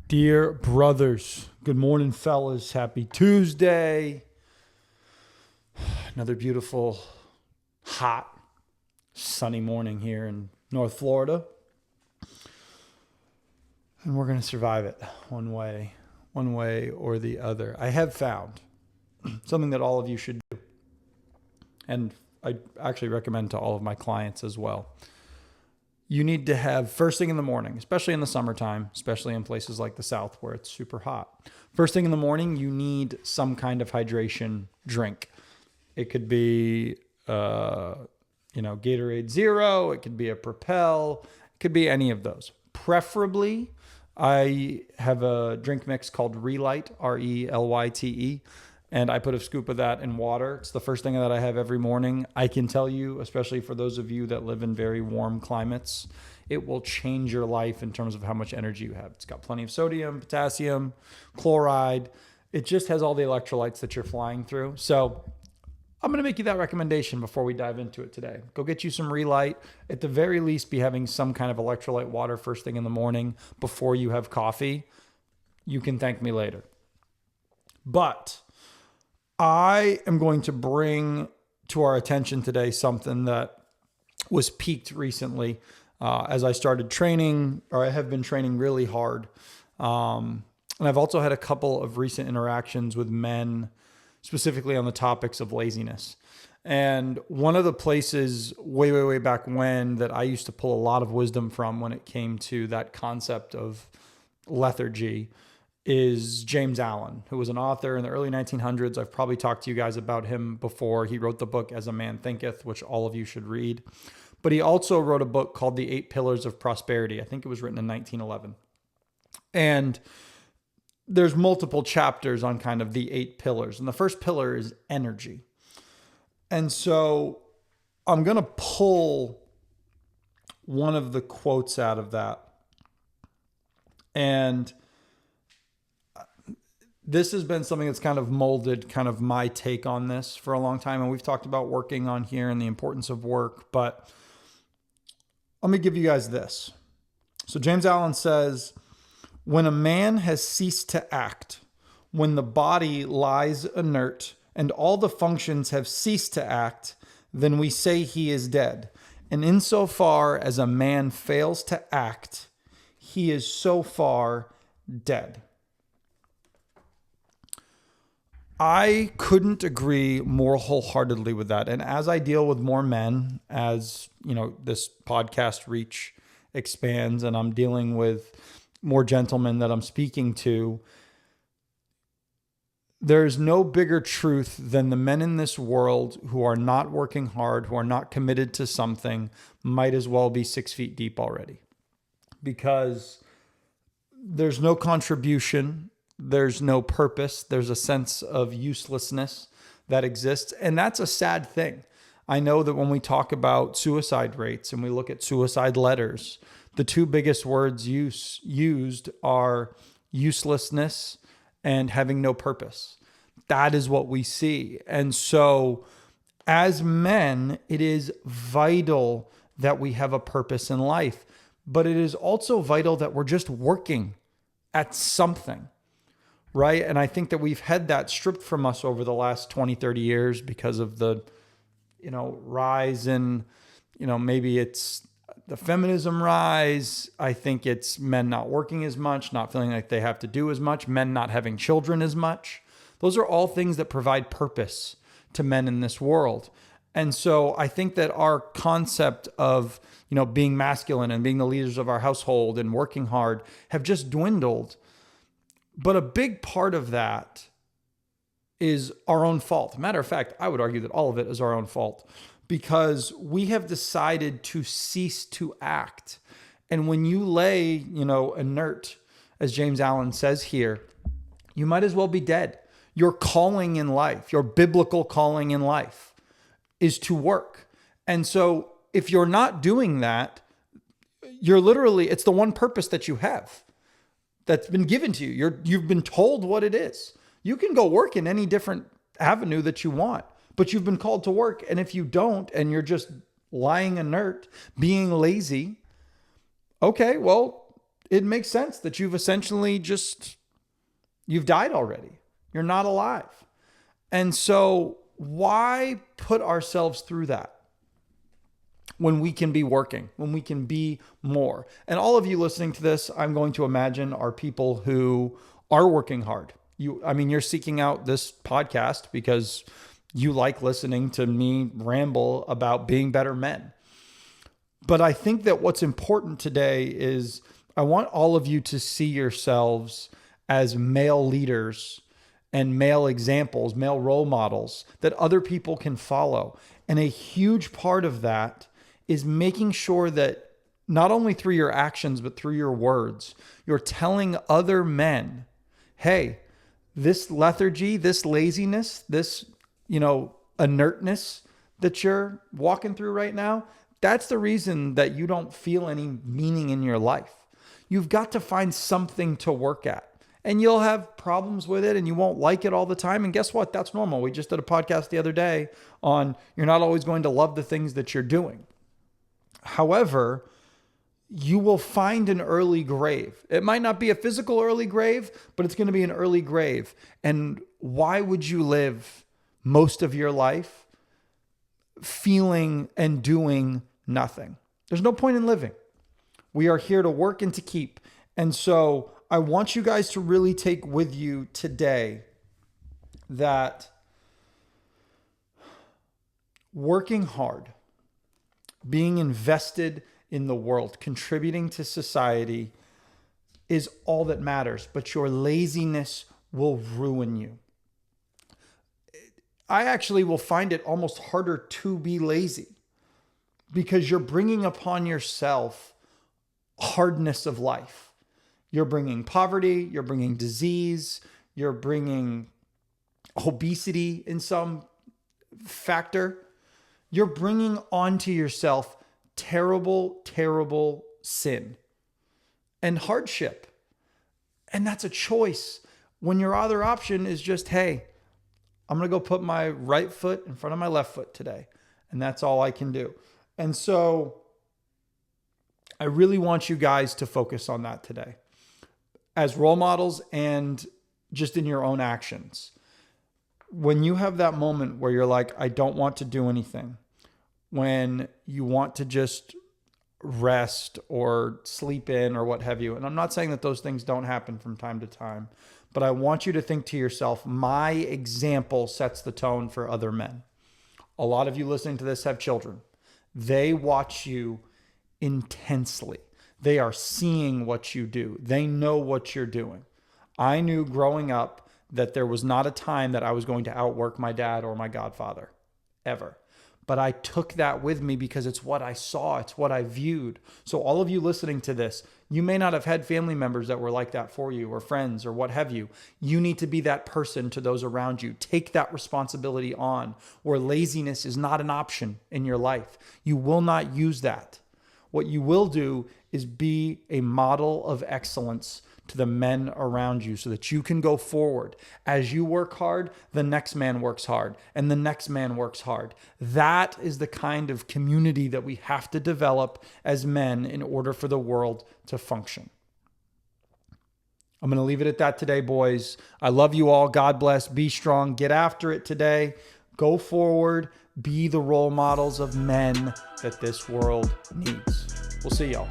Dear brothers, good morning, fellas. Happy Tuesday. Another beautiful, hot, sunny morning here in North Florida. And we're going to survive it one way or the other. I have found something that all of you should do. And I actually recommend to all of my clients as well. You need to have first thing in the morning, especially in the summertime, especially in places like the South where it's super hot. First thing in the morning, you need some kind of hydration drink. It could be, Gatorade Zero. It could be a Propel. It could be any of those. Preferably, I have a drink mix called Relight, Relyte. And I put a scoop of that in water. It's the first thing that I have every morning. I can tell you, especially for those of you that live in very warm climates, it will change your life in terms of how much energy you have. It's got plenty of sodium, potassium, chloride. It just has all the electrolytes that you're flying through. So I'm going to make you that recommendation before we dive into it today. Go get you some Relight. At the very least, be having some kind of electrolyte water first thing in the morning before you have coffee. You can thank me later. But I am going to bring to our attention today something that was peaked recently as I started training, or I have been training really hard. And I've also had a couple of recent interactions with men, specifically on the topics of laziness. And one of the places way back when that I used to pull a lot of wisdom from when it came to that concept of lethargy is James Allen, who was an author in the early 1900s. I've probably talked to you guys about him before. He wrote the book As a Man Thinketh, which all of you should read. But he also wrote a book called The 8 Pillars of Prosperity. I think it was written in 1911. And there's multiple chapters on kind of the 8 pillars. And the first pillar is energy. And so I'm going to pull one of the quotes out of that. And this has been something that's kind of molded kind of my take on this for a long time. And we've talked about working on here and the importance of work. But let me give you guys this. So James Allen says, when a man has ceased to act, when the body lies inert and all the functions have ceased to act, then we say he is dead. And insofar as a man fails to act, he is so far dead. I couldn't agree more wholeheartedly with that. And as I deal with more men, as this podcast reach expands and I'm dealing with more gentlemen that I'm speaking to, there's no bigger truth than the men in this world who are not working hard, who are not committed to something, might as well be 6 feet deep already. Because there's no contribution. There's no purpose. There's a sense of uselessness that exists. And that's a sad thing. I know that when we talk about suicide rates and we look at suicide letters, the two biggest words used are uselessness and having no purpose. That is what we see. And so as men, it is vital that we have a purpose in life, but it is also vital that we're just working at something. Right. And I think that we've had that stripped from us over the last 20, 30 years because of the, rise in, maybe it's the feminism rise. I think it's men not working as much, not feeling like they have to do as much, men not having children as much. Those are all things that provide purpose to men in this world. And so I think that our concept of, being masculine and being the leaders of our household and working hard have just dwindled. But a big part of that is our own fault. Matter of fact, I would argue that all of it is our own fault because we have decided to cease to act. And when you lay, inert, as James Allen says here, you might as well be dead. Your calling in life, your biblical calling in life is to work. And so if you're not doing that, it's the one purpose that you have that's been given to you. You've been told what it is. You can go work in any different avenue that you want, but you've been called to work. And if you don't, and you're just lying inert, being lazy, okay, well, it makes sense that you've essentially you've died already. You're not alive. And so why put ourselves through that when we can be working, when we can be more? And all of you listening to this, I'm going to imagine, are people who are working hard. You're seeking out this podcast because you like listening to me ramble about being better men. But I think that what's important today is I want all of you to see yourselves as male leaders and male examples, male role models that other people can follow. And a huge part of that is making sure that not only through your actions, but through your words, you're telling other men, hey, this lethargy, this laziness, this, inertness that you're walking through right now, that's the reason that you don't feel any meaning in your life. You've got to find something to work at. And you'll have problems with it and you won't like it all the time. And guess what? That's normal. We just did a podcast the other day on you're not always going to love the things that you're doing. However, you will find an early grave. It might not be a physical early grave, but it's going to be an early grave. And why would you live most of your life feeling and doing nothing? There's no point in living. We are here to work and to keep. And so I want you guys to really take with you today that working hard, being invested in the world, contributing to society is all that matters, but your laziness will ruin you. I actually will find it almost harder to be lazy because you're bringing upon yourself hardness of life. You're bringing poverty, you're bringing disease, you're bringing obesity in some factor. You're bringing onto yourself terrible, terrible sin and hardship. And that's a choice when your other option is just, hey, I'm going to go put my right foot in front of my left foot today. And that's all I can do. And so I really want you guys to focus on that today as role models and just in your own actions. When you have that moment where you're like, I don't want to do anything, when you want to just rest or sleep in or what have you. And I'm not saying that those things don't happen from time to time, but I want you to think to yourself, my example sets the tone for other men. A lot of you listening to this have children. They watch you intensely. They are seeing what you do. They know what you're doing. I knew growing up that there was not a time that I was going to outwork my dad or my godfather, ever. But I took that with me because it's what I saw. It's what I viewed. So all of you listening to this, you may not have had family members that were like that for you or friends or what have you. You need to be that person to those around you. Take that responsibility on where laziness is not an option in your life. You will not use that. What you will do is be a model of excellence to the men around you so that you can go forward. As you work hard, the next man works hard and the next man works hard. That is the kind of community that we have to develop as men in order for the world to function. I'm going to leave it at that today, boys. I love you all. God bless. Be strong. Get after it today. Go forward. Be the role models of men that this world needs. We'll see y'all.